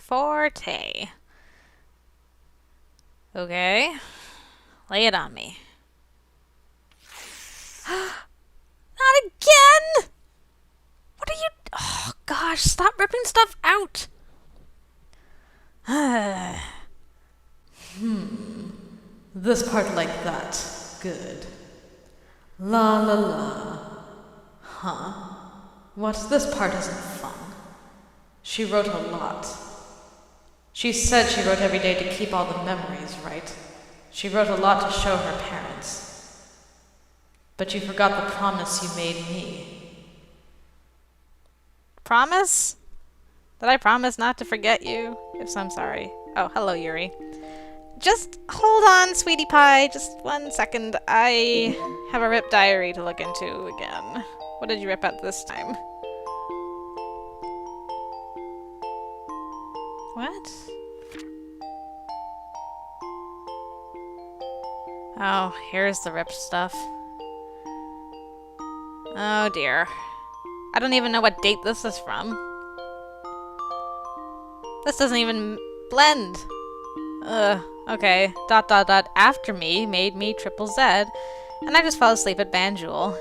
for Tay. Okay. Lay it on me. Not again! What are you... Oh, gosh, stop ripping stuff out! This part like that. Good. La la la. Huh? What? This part isn't fun. She wrote a lot. She said she wrote every day to keep all the memories, right? She wrote a lot to show her parents. But you forgot the promise you made me. Promise? Did I promise not to forget you? If so, I'm sorry. Oh, hello, Yuri. Just hold on, sweetie pie. Just 1 second. I have a ripped diary to look into again. What did you rip out this time? What? Oh, here's the ripped stuff. Oh dear. I don't even know what date this is from. This doesn't even blend. Okay. ... after me made me triple Z, and I just fell asleep at Banjul.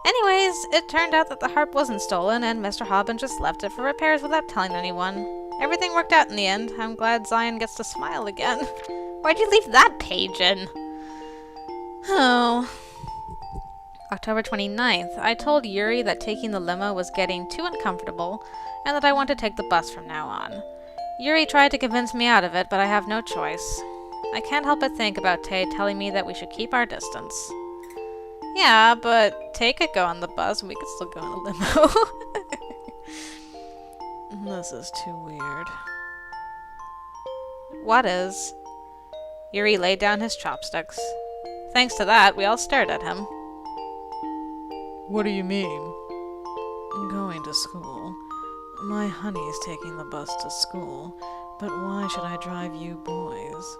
Anyways, it turned out that the harp wasn't stolen, and Mr. Hobbin just left it for repairs without telling anyone. Everything worked out in the end. I'm glad Zion gets to smile again. Why'd you leave that page in? Oh. October 29th. I told Yuri that taking the limo was getting too uncomfortable, and that I want to take the bus from now on. Yuri tried to convince me out of it, but I have no choice. I can't help but think about Tay telling me that we should keep our distance. Yeah, but Tay could go on the bus, and we could still go in the limo. This is too weird. What is? Yuri laid down his chopsticks. Thanks to that, we all stared at him. What do you mean? Going to school. My honey's taking the bus to school, but why should I drive you boys?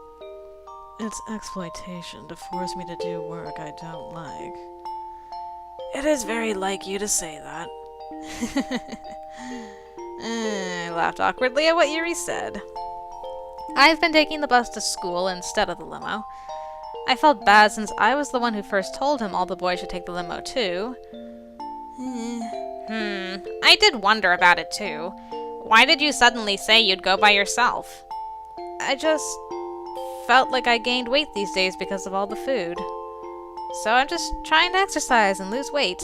It's exploitation to force me to do work I don't like. It is very like you to say that. I laughed awkwardly at what Yuri said. I've been taking the bus to school instead of the limo. I felt bad since I was the one who first told him all the boys should take the limo too. I did wonder about it too. Why did you suddenly say you'd go by yourself? I just felt like I gained weight these days because of all the food. So I'm just trying to exercise and lose weight.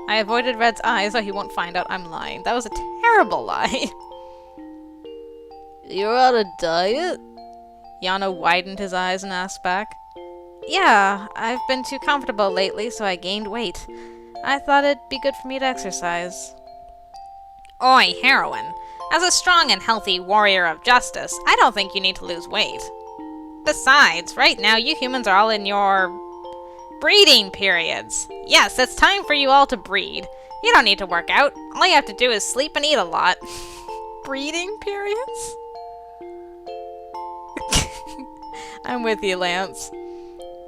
I avoided Red's eyes so he won't find out I'm lying. That was a terrible lie. You're on a diet? Yana widened his eyes and asked back. Yeah, I've been too comfortable lately, so I gained weight. I thought it'd be good for me to exercise. Oi, heroine. As a strong and healthy warrior of justice, I don't think you need to lose weight. Besides, right now you humans are all in your breeding periods. Yes, it's time for you all to breed. You don't need to work out. All you have to do is sleep and eat a lot. Breeding periods? I'm with you, Lance.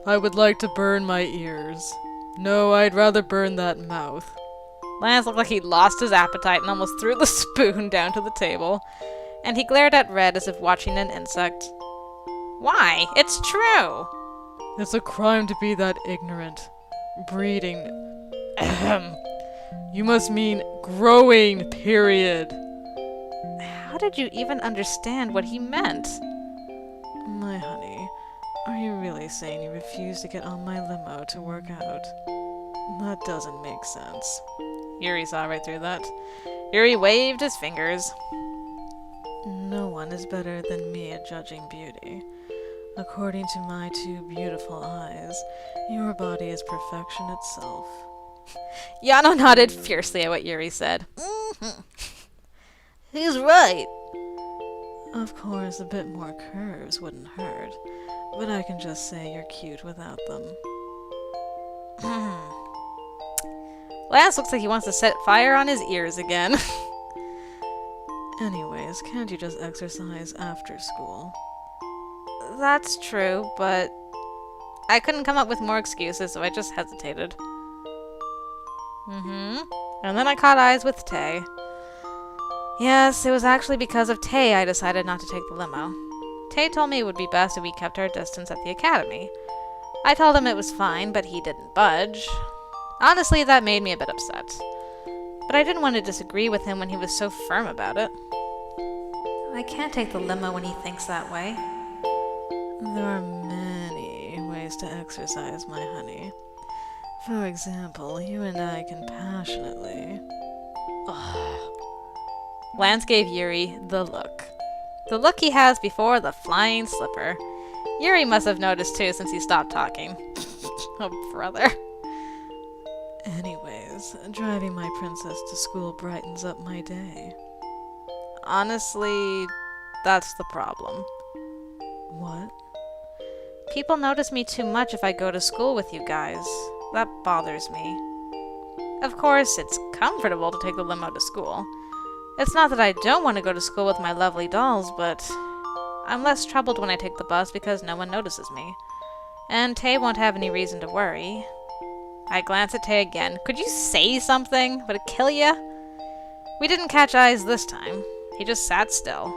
I would like to burn my ears. No, I'd rather burn that mouth. Lance looked like he'd lost his appetite and almost threw the spoon down to the table, and he glared at Red as if watching an insect. Why? It's true! It's a crime to be that ignorant. Breeding. Ahem. You must mean growing, period. How did you even understand what he meant? My honey, are you really saying you refuse to get on my limo to work out? That doesn't make sense. Yuri saw right through that. Yuri waved his fingers. No one is better than me at judging beauty. According to my two beautiful eyes, your body is perfection itself. Yano nodded fiercely at what Yuri said. He's right. Of course, a bit more curves wouldn't hurt, but I can just say you're cute without them. Lance looks like he wants to set fire on his ears again. Anyways, can't you just exercise after school? That's true, but I couldn't come up with more excuses, so I just hesitated. And then I caught eyes with Tay. Yes, it was actually because of Tay I decided not to take the limo. Tay told me it would be best if we kept our distance at the academy. I told him it was fine, but he didn't budge. Honestly, that made me a bit upset. But I didn't want to disagree with him when he was so firm about it. I can't take the limo when he thinks that way. There are many ways to exercise, my honey. For example, you and I can passionately... Ugh. Lance gave Yuri the look. The look he has before the flying slipper. Yuri must have noticed too since he stopped talking. Oh, brother. Anyways, driving my princess to school brightens up my day. Honestly, that's the problem. What? People notice me too much if I go to school with you guys. That bothers me. Of course, it's comfortable to take the limo to school. It's not that I don't want to go to school with my lovely dolls, but I'm less troubled when I take the bus because no one notices me. And Tay won't have any reason to worry. I glance at Tay again. Could you say something? Would it kill ya? We didn't catch eyes this time. He just sat still.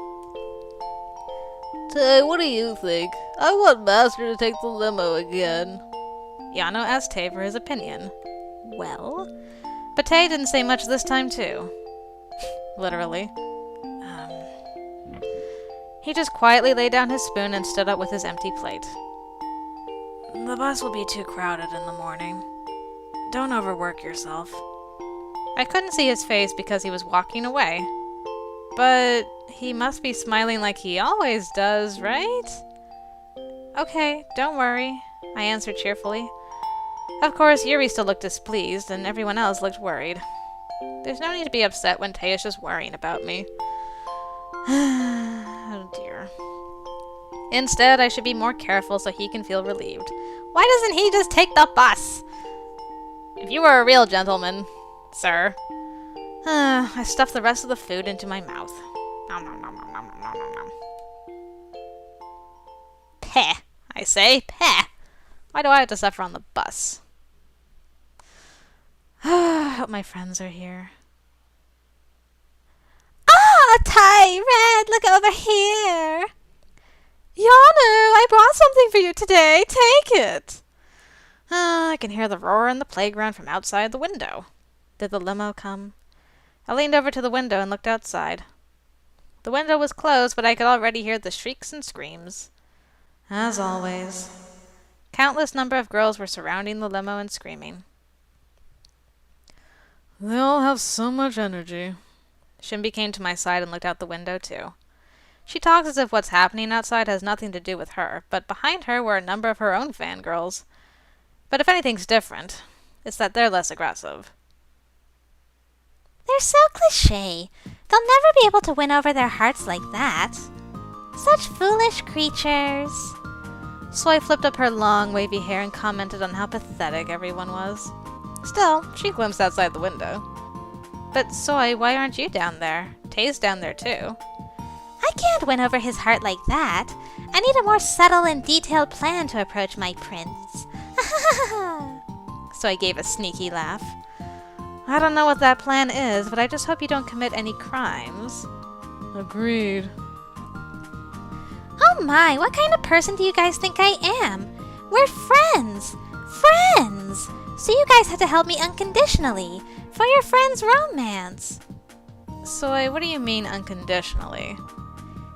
Tay, what do you think? I want Master to take the limo again. Yano asked Tay for his opinion. Well? But Tay didn't say much this time too. Literally. He just quietly laid down his spoon and stood up with his empty plate. The bus will be too crowded in the morning. Don't overwork yourself. I couldn't see his face because he was walking away. But he must be smiling like he always does, right? Okay, don't worry, I answered cheerfully. Of course, Yuri still looked displeased, and everyone else looked worried. There's no need to be upset when Tay is just worrying about me. Oh dear. Instead, I should be more careful so he can feel relieved. Why doesn't he just take the bus? If you were a real gentleman, sir. I stuffed the rest of the food into my mouth. Nom, nom, nom, nom, nom, nom, nom, nom. Peh, I say, peh. Why do I have to suffer on the bus? I hope my friends are here. Ah, Tay, Red, look over here. Yano, I brought something for you today. Take it. I can hear the roar in the playground from outside the window. Did the limo come? I leaned over to the window and looked outside. The window was closed, but I could already hear the shrieks and screams. As always. Countless number of girls were surrounding the limo and screaming. They all have so much energy. Shimbi came to my side and looked out the window, too. She talks as if what's happening outside has nothing to do with her, but behind her were a number of her own fangirls. But if anything's different, it's that they're less aggressive. They're so cliché. They'll never be able to win over their hearts like that. Such foolish creatures. Soy flipped up her long, wavy hair and commented on how pathetic everyone was. Still, she glimpsed outside the window. But Soy, why aren't you down there? Tay's down there too. I can't win over his heart like that. I need a more subtle and detailed plan to approach my prince. Soy gave a sneaky laugh. I don't know what that plan is, but I just hope you don't commit any crimes. Agreed. Oh my, what kind of person do you guys think I am? We're friends! Friends! So you guys have to help me unconditionally for your friend's romance. Soy, what do you mean unconditionally?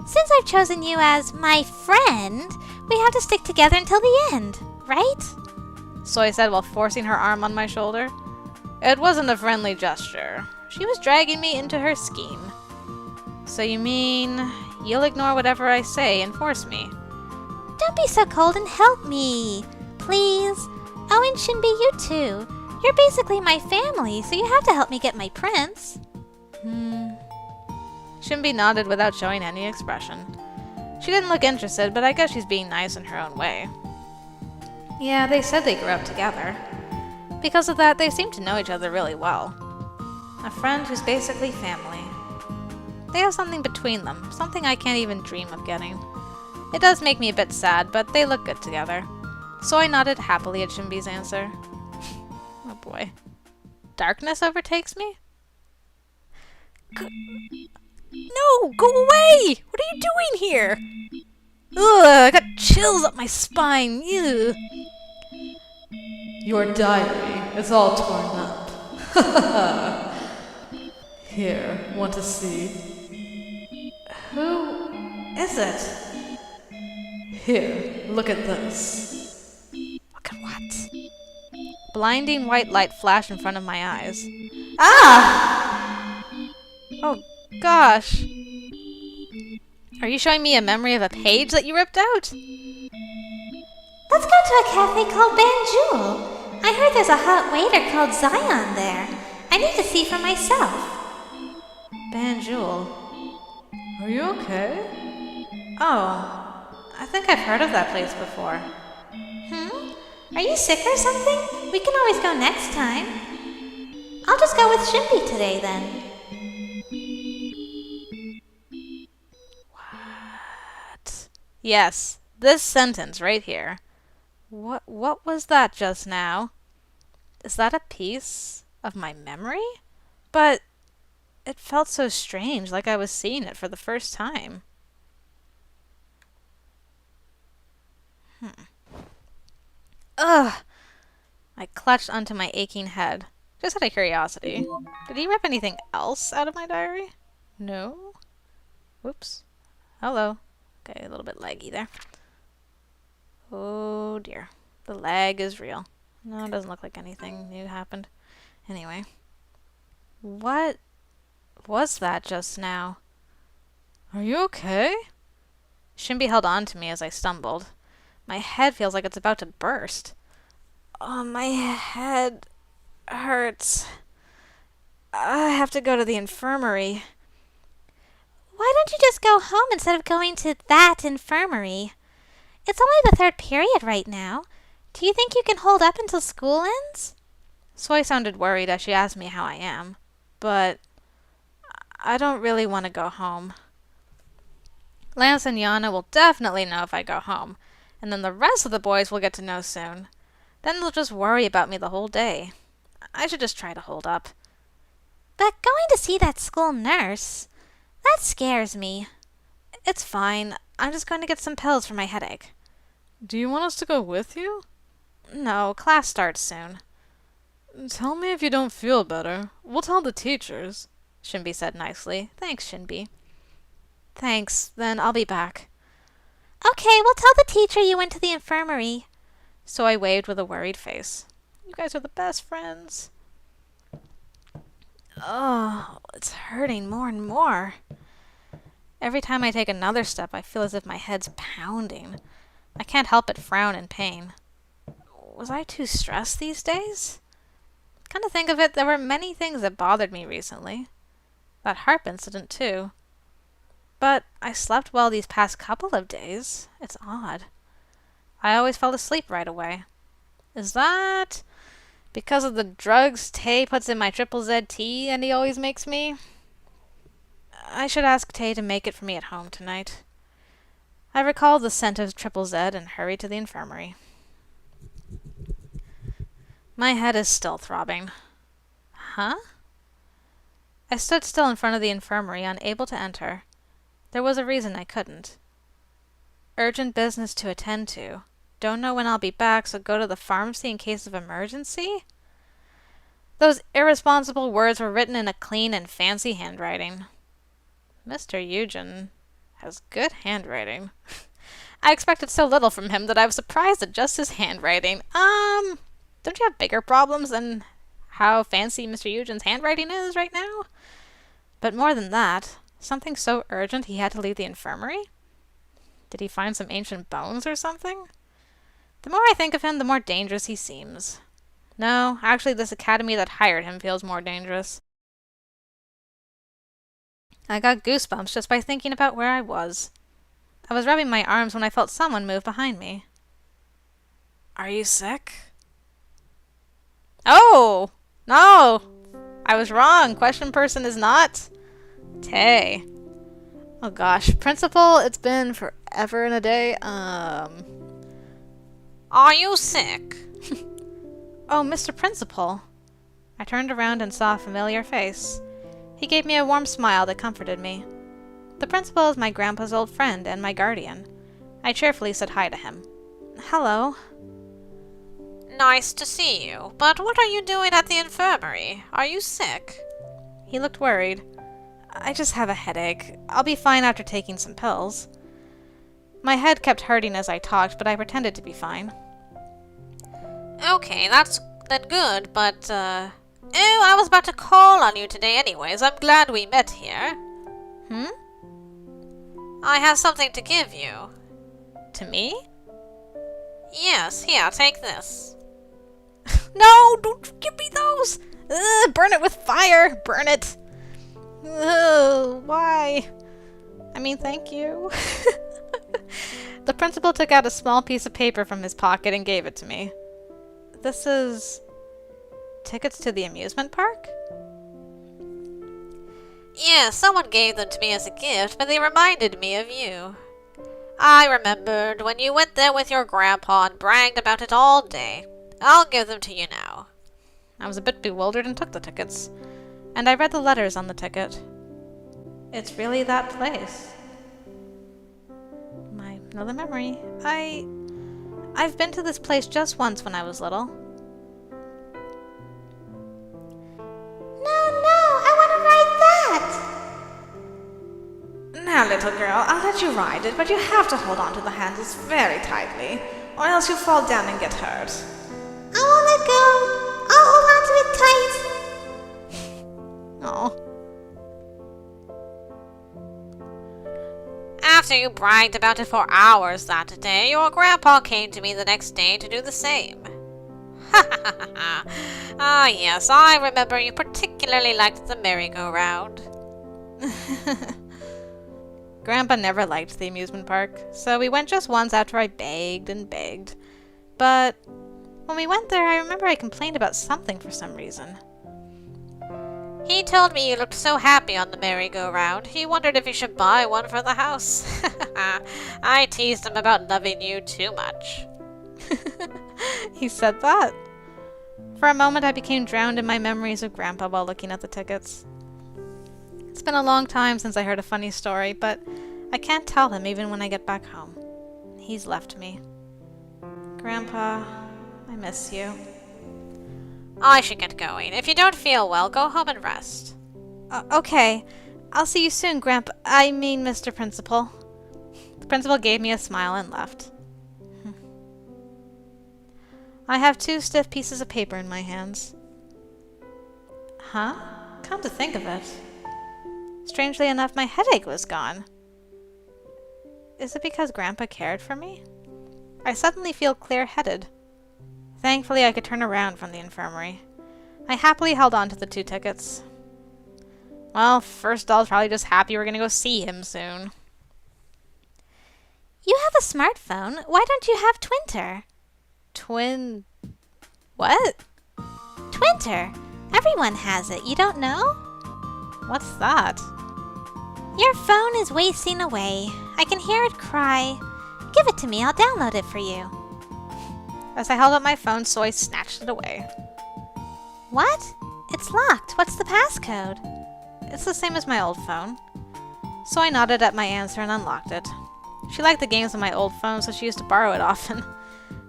Since I've chosen you as my friend, we have to stick together until the end, right? Soy said while forcing her arm on my shoulder. It wasn't a friendly gesture. She was dragging me into her scheme. So you mean you'll ignore whatever I say and force me? Don't be so cold and help me, please. Oh, and Shinbi, you too. You're basically my family, so you have to help me get my prince. Shinbi nodded without showing any expression. She didn't look interested, but I guess she's being nice in her own way. Yeah, they said they grew up together. Because of that, they seem to know each other really well. A friend who's basically family. They have something between them, something I can't even dream of getting. It does make me a bit sad, but they look good together. So I nodded happily at Shinbi's answer. Oh boy. Darkness overtakes me? No! Go away! What are you doing here? Ugh, I got chills up my spine. Ew. Your diary is all torn up. Here, want to see? Who is it? Here, look at this. Look at what? Blinding white light flashed in front of my eyes. Ah! Oh, gosh. Are you showing me a memory of a page that you ripped out? Let's go to a cafe called Banjul. I heard there's a hot waiter called Zion there. I need to see for myself. Banjul. Are you okay? Oh, I think I've heard of that place before. Are you sick or something? We can always go next time. I'll just go with Shimby today then. What? Yes, this sentence right here. What was that just now? Is that a piece of my memory? But it felt so strange, like I was seeing it for the first time. Ugh! I clutched onto my aching head. Just out of curiosity. Did he rip anything else out of my diary? No? Whoops. Hello. Okay, a little bit laggy there. Oh dear. The lag is real. No, it doesn't look like anything new happened. Anyway. What was that just now? Are you okay? Shimby held on to me as I stumbled. My head feels like it's about to burst. Oh, my head hurts. I have to go to the infirmary. Why don't you just go home instead of going to that infirmary? It's only the 3rd period right now. Do you think you can hold up until school ends? Soy sounded worried as she asked me how I am, but I don't really want to go home. Lance and Yana will definitely know if I go home, and then the rest of the boys will get to know soon. Then they'll just worry about me the whole day. I should just try to hold up. But going to see that school nurse, that scares me. It's fine. I'm just going to get some pills for my headache. Do you want us to go with you? No, class starts soon. Tell me if you don't feel better. We'll tell the teachers, Shimby said nicely. Thanks, Shinbi. Thanks, then I'll be back. Okay, we'll tell the teacher you went to the infirmary. So I waved with a worried face. You guys are the best friends. Oh, it's hurting more and more. Every time I take another step, I feel as if my head's pounding. I can't help but frown in pain. Was I too stressed these days? Come to think of it, there were many things that bothered me recently. That harp incident, too. But I slept well these past couple of days. It's odd. I always fell asleep right away. Is that because of the drugs Tay puts in my triple Z tea and he always makes me? I should ask Tay to make it for me at home tonight. I recalled the scent of triple Z and hurried to the infirmary. My head is still throbbing. Huh? I stood still in front of the infirmary, unable to enter. There was a reason I couldn't. Urgent business to attend to. Don't know when I'll be back, so go to the pharmacy in case of emergency? Those irresponsible words were written in a clean and fancy handwriting. Mr. Eugen has good handwriting. I expected so little from him that I was surprised at just his handwriting. Don't you have bigger problems than how fancy Mr. Eugen's handwriting is right now? But more than that, something so urgent he had to leave the infirmary? Did he find some ancient bones or something? The more I think of him, the more dangerous he seems. No, actually this academy that hired him feels more dangerous. I got goosebumps just by thinking about where I was. I was rubbing my arms when I felt someone move behind me. Are you sick? Oh! No! I was wrong. Question person is not Tay. Oh gosh. Principal, it's been forever and a day. Are you sick? Oh, Mr. Principal. I turned around and saw a familiar face. He gave me a warm smile that comforted me. The principal is my grandpa's old friend and my guardian. I cheerfully said hi to him. Hello. Nice to see you, but what are you doing at the infirmary? Are you sick? He looked worried. I just have a headache. I'll be fine after taking some pills. My head kept hurting as I talked, but I pretended to be fine. Okay, that's then good, but, I was about to call on you today anyways. I'm glad we met here. I have something to give you. To me? Yes, here, take this. No, don't give me those! Burn it with fire! Burn it! Why? I mean, thank you. The principal took out a small piece of paper from his pocket and gave it to me. This is... tickets to the amusement park? Yes, someone gave them to me as a gift, but they reminded me of you. I remembered when you went there with your grandpa and bragged about it all day. I'll give them to you now. I was a bit bewildered and took the tickets. And I read the letters on the ticket. It's really that place. Another memory. I've been to this place just once when I was little. No, I want to ride that! Now, little girl, I'll let you ride it, but you have to hold on to the handles very tightly, or else you'll fall down and get hurt. I won't let go. I'll hold on to it tight. Oh. After you bragged about it for hours that day, your grandpa came to me the next day to do the same. Ha ha ha ha. Ah, yes, I remember you particularly liked the merry-go-round. Grandpa never liked the amusement park, so we went just once after I begged and begged. But when we went there, I remember I complained about something for some reason. He told me you looked so happy on the merry-go-round, he wondered if he should buy one for the house. I teased him about loving you too much. He said that? For a moment, I became drowned in my memories of Grandpa while looking at the tickets. It's been a long time since I heard a funny story, but I can't tell him even when I get back home. He's left me. Grandpa, I miss you. I should get going. If you don't feel well, go home and rest. Okay. I'll see you soon, Mr. Principal. The principal gave me a smile and left. I have 2 stiff pieces of paper in my hands. Huh? Come to think of it. Strangely enough, my headache was gone. Is it because Grandpa cared for me? I suddenly feel clear-headed. Thankfully, I could turn around from the infirmary. I happily held on to the 2 tickets. Well, first doll's probably just happy we're gonna go see him soon. You have a smartphone. Why don't you have Twinter? What? Twinter. Everyone has it. You don't know? What's that? Your phone is wasting away. I can hear it cry. Give it to me. I'll download it for you. As I held up my phone, Soy snatched it away. What? It's locked. What's the passcode? It's the same as my old phone. Soy nodded at my answer and unlocked it. She liked the games on my old phone, so she used to borrow it often.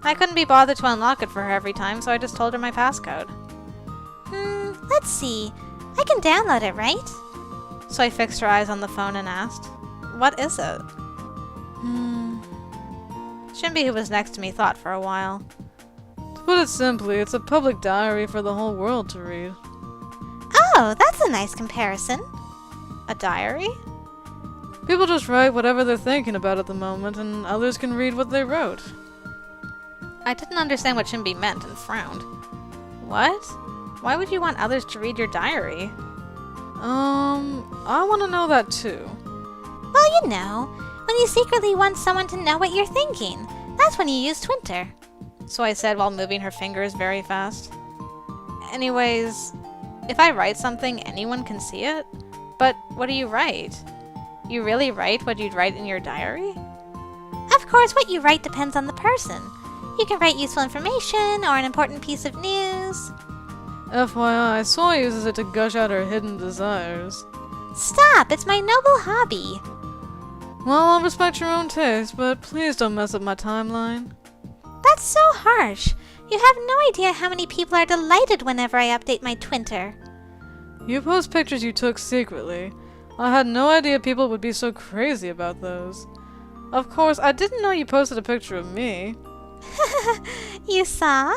I couldn't be bothered to unlock it for her every time, so I just told her my passcode. Let's see. I can download it, right? Soy fixed her eyes on the phone and asked, "What is it?" Shimby, who was next to me, thought for a while. To put it simply, it's a public diary for the whole world to read. Oh, that's a nice comparison. A diary? People just write whatever they're thinking about at the moment, and others can read what they wrote. I didn't understand what Shimby meant and frowned. What? Why would you want others to read your diary? I want to know that too. Well, you know, when you secretly want someone to know what you're thinking, that's when you use Twinter. So I said while moving her fingers very fast. Anyways, if I write something, anyone can see it? But what do you write? You really write what you'd write in your diary? Of course, what you write depends on the person. You can write useful information or an important piece of news. FYI, Soy uses it to gush out her hidden desires. Stop! It's my noble hobby. Well, I'll respect your own taste, but please don't mess up my timeline. That's so harsh. You have no idea how many people are delighted whenever I update my Twitter. You post pictures you took secretly. I had no idea people would be so crazy about those. Of course, I didn't know you posted a picture of me. You saw?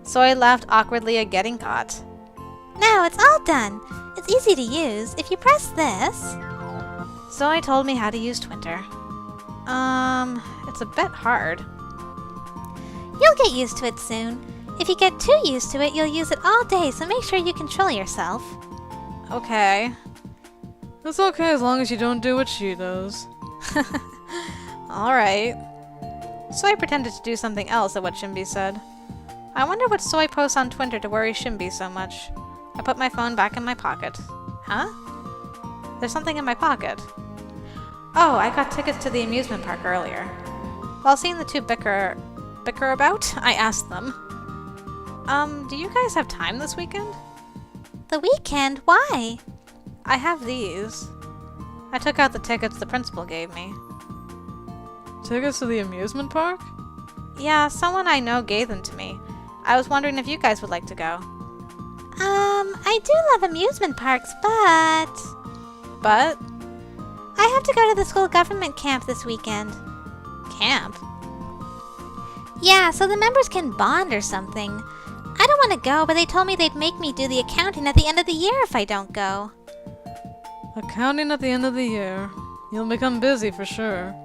Soy laughed awkwardly at getting caught. Now it's all done. It's easy to use. If you press this... Soy told me how to use Twitter. It's a bit hard. You'll get used to it soon. If you get too used to it, you'll use it all day, so make sure you control yourself. Okay. It's okay as long as you don't do what she does. Alright. Soy pretended to do something else at what Shimby said. I wonder what Soy posts on Twitter to worry Shimby so much. I put my phone back in my pocket. Huh? There's something in my pocket. Oh, I got tickets to the amusement park earlier. While seeing the two bicker about, I asked them, do you guys have time this weekend? The weekend? Why? I have these. I took out the tickets the principal gave me. Tickets to the amusement park? Yeah, someone I know gave them to me. I was wondering if you guys would like to go. I do love amusement parks, but... But? I have to go to the school government camp this weekend. Camp? Yeah, so the members can bond or something. I don't want to go, but they told me they'd make me do the accounting at the end of the year if I don't go. Accounting at the end of the year. You'll become busy for sure.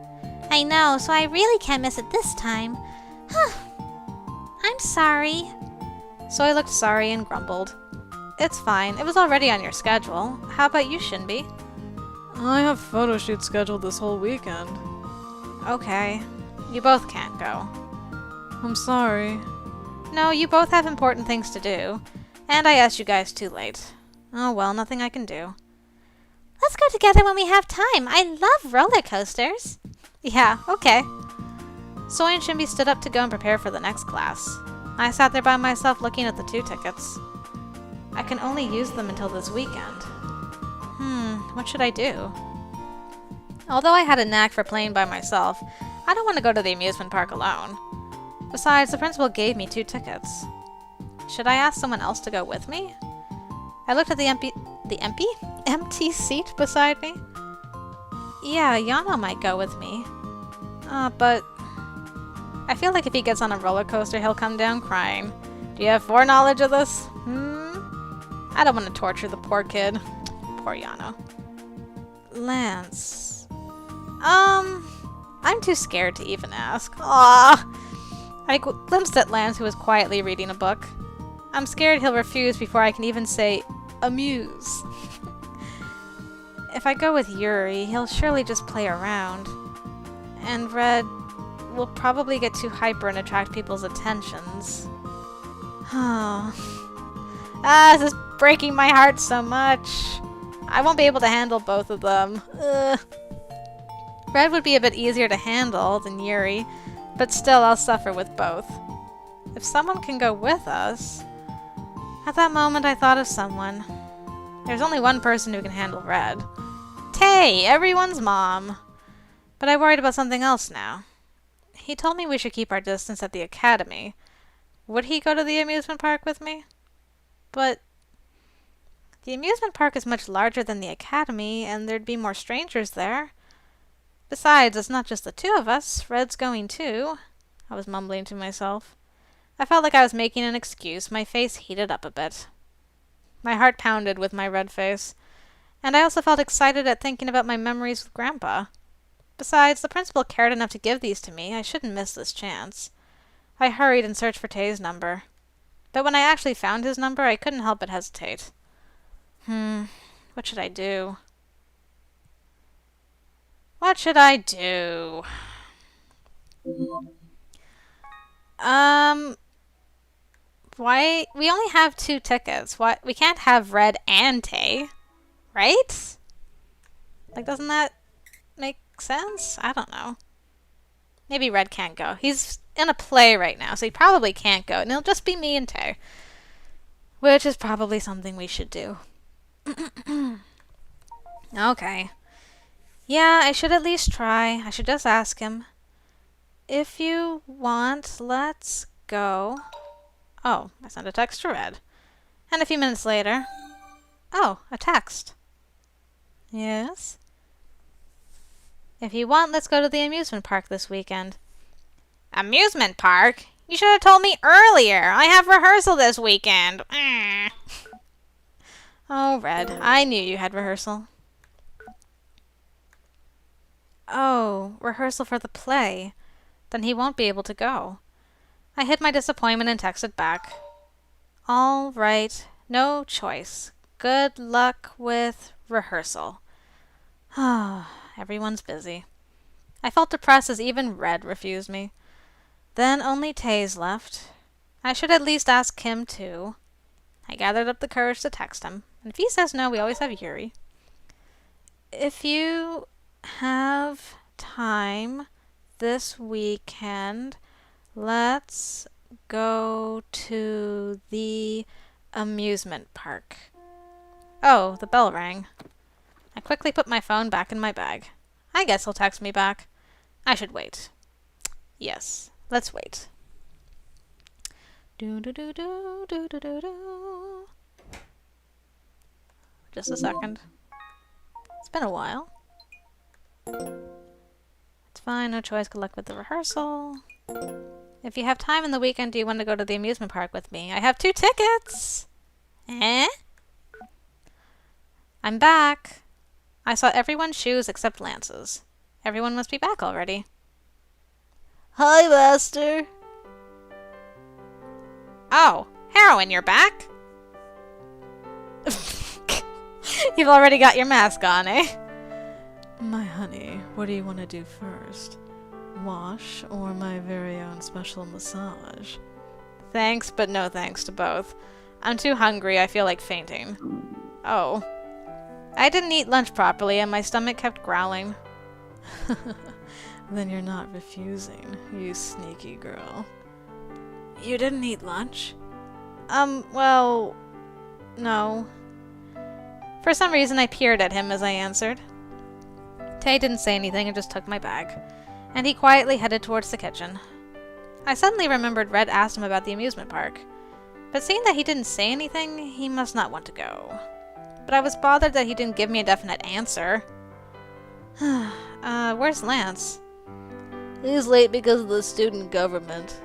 I know, so I really can't miss it this time. I'm sorry. Soy looked sorry and grumbled. It's fine. It was already on your schedule. How about you, Shinbi? I have photo shoots scheduled this whole weekend. Okay. You both can't go. I'm sorry. No, you both have important things to do. And I asked you guys too late. Oh well, nothing I can do. Let's go together when we have time. I love roller coasters. Yeah, okay. Soy and Shimby stood up to go and prepare for the next class. I sat there by myself looking at the two tickets. I can only use them until this weekend. What should I do? Although I had a knack for playing by myself, I don't want to go to the amusement park alone. Besides, the principal gave me 2 tickets. Should I ask someone else to go with me? I looked at the empty seat beside me. Yeah, Yano might go with me. But I feel like if he gets on a roller coaster, he'll come down crying. Do you have foreknowledge of this? I don't want to torture the poor kid. Poor Yano. Lance. I'm too scared to even ask. Aww. I glimpsed at Lance, who was quietly reading a book. I'm scared he'll refuse before I can even say, amuse. If I go with Yuri, he'll surely just play around. And Red will probably get too hyper and attract people's attentions. Oh. This is breaking my heart so much. I won't be able to handle both of them. Ugh. Red would be a bit easier to handle than Yuri, but still I'll suffer with both. If someone can go with us... At that moment I thought of someone. There's only one person who can handle Red. Tay, everyone's mom. But I worried about something else now. He told me we should keep our distance at the academy. Would he go to the amusement park with me? But the amusement park is much larger than the academy, and there'd be more strangers there. Besides, it's not just the two of us. Red's going too. I was mumbling to myself. I felt like I was making an excuse. My face heated up a bit. My heart pounded with my red face. And I also felt excited at thinking about my memories with Grandpa. Besides, the principal cared enough to give these to me. I shouldn't miss this chance. I hurried and searched for Tay's number. But when I actually found his number, I couldn't help but hesitate. What should I do? What should I do? Why? We only have 2 tickets. What? We can't have Red and Tay, right? Like, doesn't that make sense? I don't know. Maybe Red can't go. He's in a play right now, so he probably can't go. And it'll just be me and Tay. Which is probably something we should do. Okay. Yeah, I should at least try. I should just ask him. If you want, let's go. Oh, I sent a text to Red. And a few minutes later... Oh, a text. Yes? If you want, let's go to the amusement park this weekend. Amusement park? You should have told me earlier. I have rehearsal this weekend. Oh, Red, I knew you had rehearsal. Oh, rehearsal for the play. Then he won't be able to go. I hid my disappointment and texted back. All right, no choice. Good luck with rehearsal. Everyone's busy. I felt depressed as even Red refused me. Then only Tae's left. I should at least ask him too. I gathered up the courage to text him. And if he says no, we always have Yuri. If you have time this weekend, let's go to the amusement park. Oh, the bell rang. I quickly put my phone back in my bag. I guess he'll text me back. I should wait. Yes, let's wait. Do-do-do-do-do-do-do-do. Just a second. It's been a while. It's fine, no choice. Good luck with the rehearsal. If you have time in the weekend, do you want to go to the amusement park with me? I have 2 tickets! Eh? I'm back. I saw everyone's shoes except Lance's. Everyone must be back already. Hi, Master. Oh, Heroine, you're back? You've already got your mask on, eh? My honey, what do you want to do first? Wash or my very own special massage? Thanks, but no thanks to both. I'm too hungry, I feel like fainting. Oh. I didn't eat lunch properly and my stomach kept growling. Then you're not refusing, you sneaky girl. You didn't eat lunch? Well... no. For some reason I peered at him as I answered. Tae didn't say anything and just took my bag. And he quietly headed towards the kitchen. I suddenly remembered Red asked him about the amusement park. But seeing that he didn't say anything, he must not want to go. But I was bothered that he didn't give me a definite answer. Where's Lance? He's late because of the student government.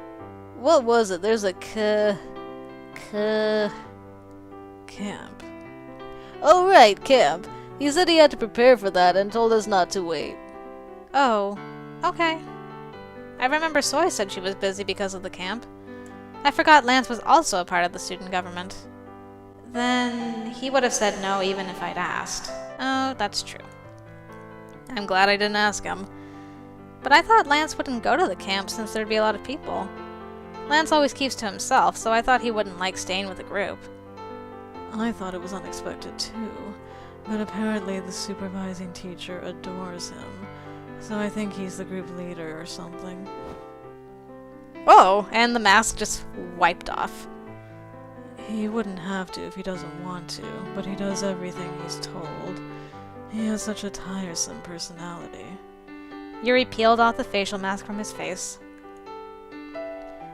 What was it? There's a camp. Oh right, camp. He said he had to prepare for that and told us not to wait. Oh, okay. I remember Soy said she was busy because of the camp. I forgot Lance was also a part of the student government. Then he would have said no even if I'd asked. Oh, that's true. I'm glad I didn't ask him. But I thought Lance wouldn't go to the camp since there'd be a lot of people. Lance always keeps to himself, so I thought he wouldn't like staying with a group. I thought it was unexpected too, but apparently the supervising teacher adores him, so I think he's the group leader or something. Oh, and the mask just wiped off. He wouldn't have to if he doesn't want to, but he does everything he's told. He has such a tiresome personality. Yuri peeled off the facial mask from his face.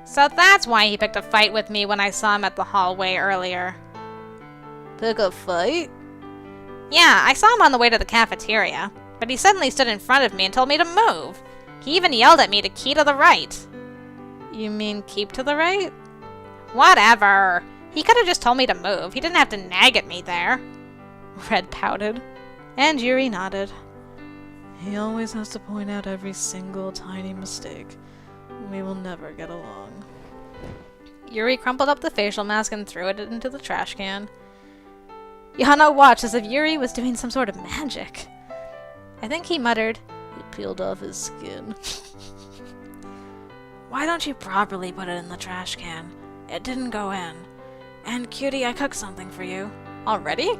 So that's why he picked a fight with me when I saw him at the hallway earlier. Pick a fight? Yeah, I saw him on the way to the cafeteria, but he suddenly stood in front of me and told me to move. He even yelled at me to key to the right. You mean keep to the right? Whatever. He could have just told me to move. He didn't have to nag at me there. Red pouted, and Yuri nodded. He always has to point out every single tiny mistake. We will never get along. Yuri crumpled up the facial mask and threw it into the trash can. Yana watched as if Yuri was doing some sort of magic. I think he muttered, He peeled off his skin. "Why don't you properly put it in the trash can? It didn't go in. And cutie, I cooked something for you." Already?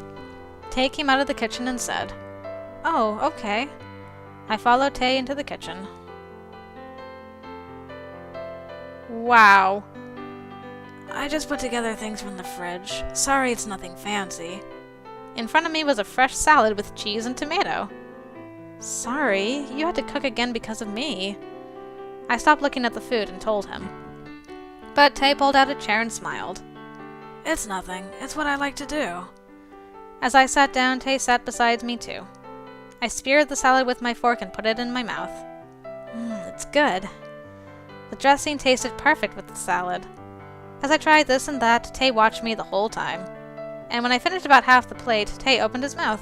Tae came out of the kitchen and said, "Oh, okay." I followed Tae into the kitchen. Wow. I just put together things from the fridge. Sorry it's nothing fancy. In front of me was a fresh salad with cheese and tomato. Sorry, you had to cook again because of me. I stopped looking at the food and told him. But Tay pulled out a chair and smiled. It's nothing. It's what I like to do. As I sat down, Tay sat beside me too. I speared the salad with my fork and put it in my mouth. It's good. The dressing tasted perfect with the salad. As I tried this and that, Tay watched me the whole time. And when I finished about half the plate, Tay opened his mouth.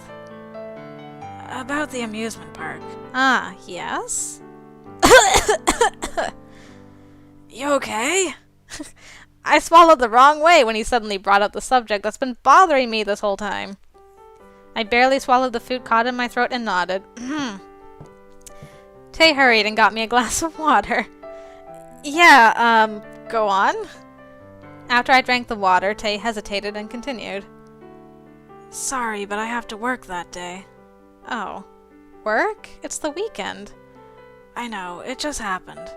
About the amusement park. Ah, yes? You okay? I swallowed the wrong way when he suddenly brought up the subject that's been bothering me this whole time. I barely swallowed the food caught in my throat and nodded. Tay hurried and got me a glass of water. Yeah, go on. After I drank the water, Tay hesitated and continued. Sorry, but I have to work that day. Oh. Work? It's the weekend. I know, it just happened.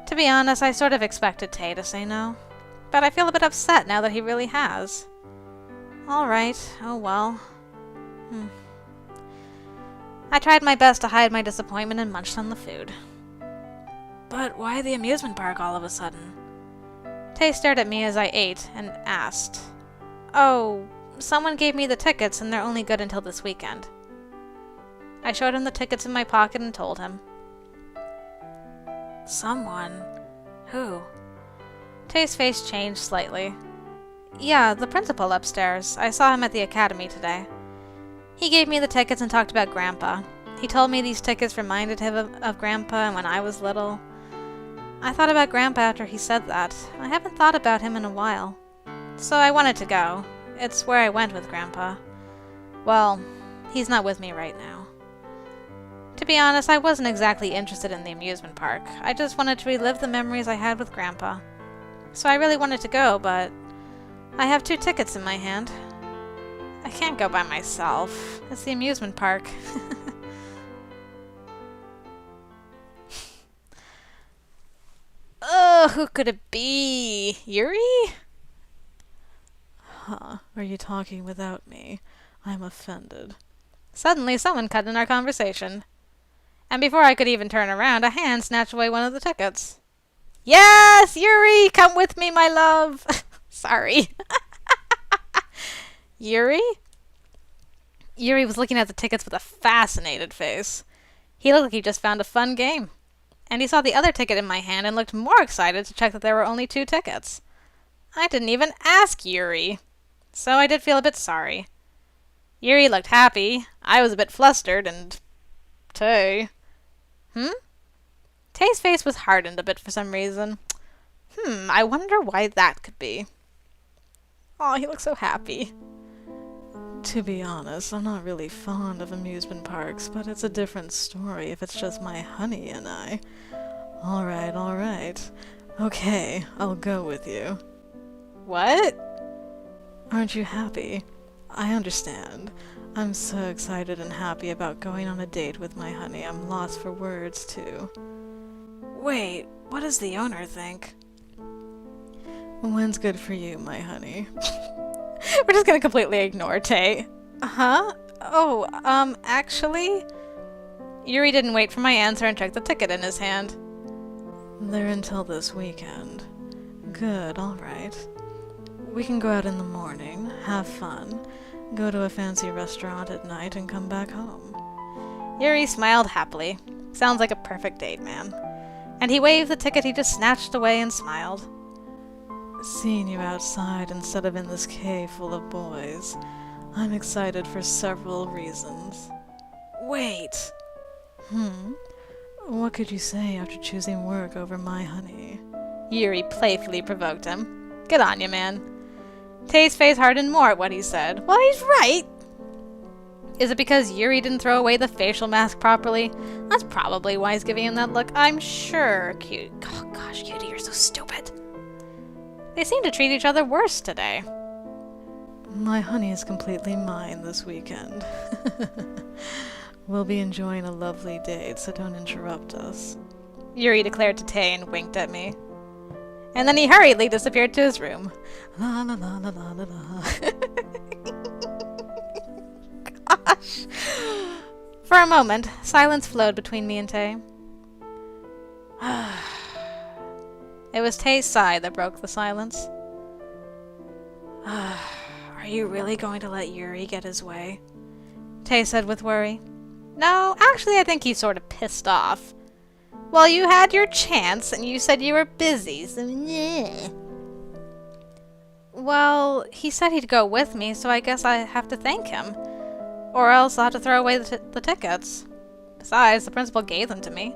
To be honest, I sort of expected Tay to say no. But I feel a bit upset now that he really has. Alright, oh well. I tried my best to hide my disappointment and munched on the food. But why the amusement park all of a sudden? Tay stared at me as I ate and asked, Oh, someone gave me the tickets and they're only good until this weekend. I showed him the tickets in my pocket and told him. Someone? Who? Tay's face changed slightly. Yeah, the principal upstairs. I saw him at the academy today. He gave me the tickets and talked about Grandpa. He told me these tickets reminded him of Grandpa and when I was little. I thought about Grandpa after he said that. I haven't thought about him in a while. So I wanted to go. It's where I went with Grandpa. Well, he's not with me right now. To be honest, I wasn't exactly interested in the amusement park. I just wanted to relive the memories I had with Grandpa. So I really wanted to go, but I have 2 tickets in my hand. I can't go by myself. It's the amusement park. Who could it be? Yuri? Huh, are you talking without me? I'm offended. Suddenly, someone cut in our conversation. And before I could even turn around, a hand snatched away one of the tickets. Yes, Yuri! Come with me, my love! Sorry. Yuri? Yuri was looking at the tickets with a fascinated face. He looked like he just found a fun game. And he saw the other ticket in my hand and looked more excited to check that there were only 2 tickets. I didn't even ask Yuri. So I did feel a bit sorry. Yuri looked happy. I was a bit flustered, and Tay. Tay's face was hardened a bit for some reason. I wonder why that could be. Oh, he looks so happy. To be honest, I'm not really fond of amusement parks, but it's a different story if it's just my honey and I. Alright. Okay, I'll go with you. What? Aren't you happy? I understand. I'm so excited and happy about going on a date with my honey, I'm lost for words, too. Wait, what does the owner think? When's good for you, my honey? We're just gonna completely ignore Tay. Huh? Oh, actually? Yuri didn't wait for my answer and checked the ticket in his hand. They're until this weekend. Good, alright. We can go out in the morning, have fun, go to a fancy restaurant at night, and come back home. Yuri smiled happily. Sounds like a perfect date, man. And he waved the ticket he just snatched away and smiled. Seeing you outside instead of in this cave full of boys, I'm excited for several reasons. Wait. What could you say after choosing work over my honey? Yuri playfully provoked him. Good on you, man. Tay's face hardened more at what he said. Well, he's right. Is it because Yuri didn't throw away the facial mask properly? That's probably why he's giving him that look, I'm sure. Cute. Oh, gosh, Cutie, you're so stupid. They seem to treat each other worse today. My honey is completely mine this weekend. We'll be enjoying a lovely date, so don't interrupt us. Yuri declared to Tay and winked at me. And then he hurriedly disappeared to his room. La la la la la la la. Gosh. For a moment, silence flowed between me and Tay. It was Tay's sigh that broke the silence. Are you really going to let Yuri get his way? Tay said with worry. No, actually I think he's sort of pissed off. Well, you had your chance and you said you were busy, so yeah. Well, he said he'd go with me, so I guess I have to thank him. Or else I'll have to throw away the tickets. Besides, the principal gave them to me.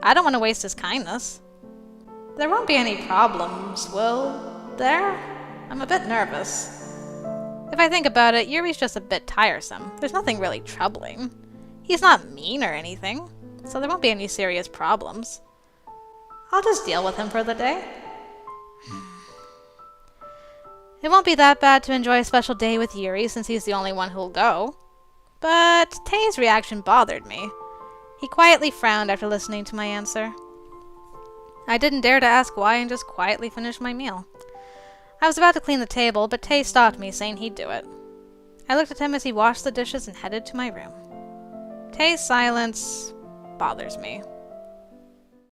I don't want to waste his kindness. There won't be any problems, will there? I'm a bit nervous. If I think about it, Yuri's just a bit tiresome. There's nothing really troubling. He's not mean or anything, so there won't be any serious problems. I'll just deal with him for the day. It won't be that bad to enjoy a special day with Yuri since he's the only one who'll go. But Tay's reaction bothered me. He quietly frowned after listening to my answer. I didn't dare to ask why and just quietly finished my meal. I was about to clean the table, but Tay stopped me, saying he'd do it. I looked at him as he washed the dishes and headed to my room. Tay's silence bothers me.